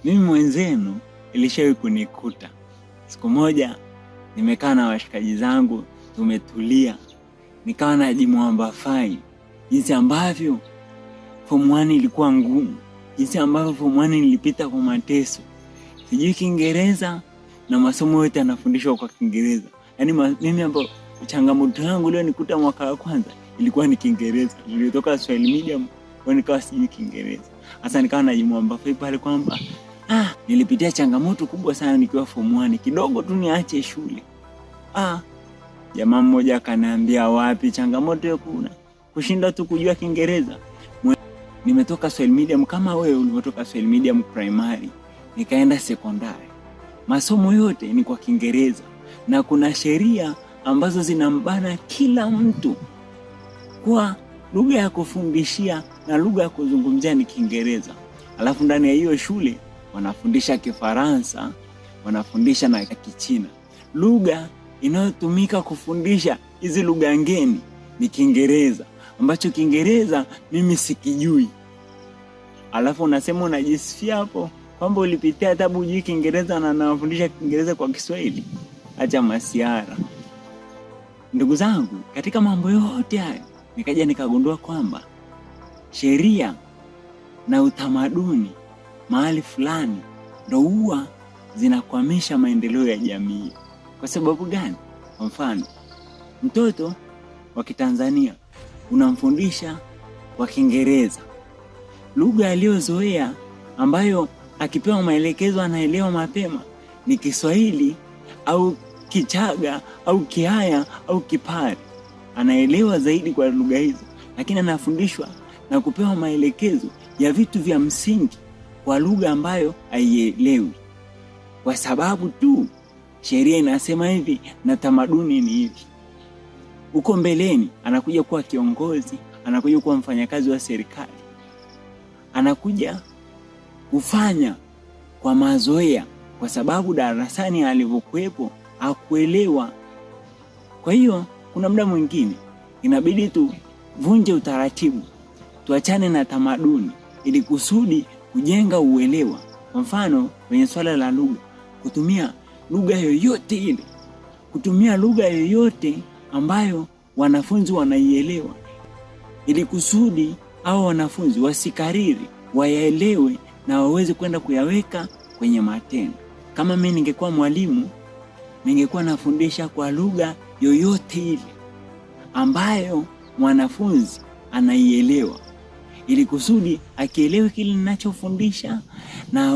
Mimi mwenzenu ilishawahi kunikuta. Siku moja nimekaa na washikaji zangu, tumetulia. Nikawa najimwamba fai. Jinsi ambavyo form 1 ilikuwa ngumu. Jinsi ambavyo form 1 nilipita kwa mateso. Sijui Kiingereza na masomo yote yanafundishwa kwa Kiingereza. Yaani mimi ambapo changamoto yangu leo nikuta mwaka wa kwanza ilikuwa ni Kiingereza. Nilitoka Swahili medium kwa nikawa sijui Kiingereza. Sasa nikawa najimwamba fai pale kwamba nilipitia changamoto kubwa sana nikiwa form 1. Kidogo tu niache shule. Jamaa mmoja akaniambia, wapi changamoto ya kushinda tu kujua Kiingereza. Nimetoka Swahili medium kama wewe ulivyotoka Swahili medium primary, nikaenda sekondari. Masomo yote ni kwa Kiingereza na kuna sheria ambazo zinambana kila mtu kwa lugha ya kufundishia na lugha ya kuzungumzia ni Kiingereza. Alafu ndani ya hiyo shule wanafundisha Kifaransa, wanafundisha na Kichina. Lugha inayotumika kufundisha hizi lugha ngeni ni Kiingereza, ambacho Kiingereza mimi sikijui. Alafu unasema unajisifia hapo kwamba ulipitia tabu hujui Kiingereza na anafundisha Kiingereza kwa Kiswahili. Acha masiara. Ndugu zangu, katika mambo yote hayo nikaja nikagundua kwamba sheria na utamaduni mahali fulani ndio huwa zinakwamisha maendeleo ya jamii. Kwa sababu gani? Kwa mfano, mtoto wa Kitanzania unamfundisha kwa Kiingereza, lugha aliyozoea ambayo akipewa maelekezo anaelewa mapema ni Kiswahili au Kichaga au Kihaya au Kipare. Anaelewa zaidi kwa lugha hizo, lakini anafundishwa na kupewa maelekezo ya vitu vya msingi kwa lugha ambayo haielewi. Kwa sababu tu sheria inasema hivi na tamaduni ni hivi. Huko mbeleni anakuja kuwa kiongozi, anakuja kuwa mfanyakazi wa serikali, anakuja kufanya kwa mazoea kwa sababu darasani alivyokuepo hakuelewa. Kwa hiyo kuna muda mwingine inabidi tuvunje utaratibu, tuachane na tamaduni ili kusudi kujenga uelewa. Kwa mfano kwenye swala la lugha, kutumia lugha yoyote ile, kutumia lugha yoyote ambayo wanafunzi wanaielewa, ili kusudi hao wanafunzi wasikariri, wayaelewe na waweze kwenda kuyaweka kwenye matendo. Kama mimi ningekuwa mwalimu, ningekuwa nafundisha kwa lugha yoyote ile ambayo mwanafunzi anaielewa, ili kusudi akielewe kile ninachofundisha na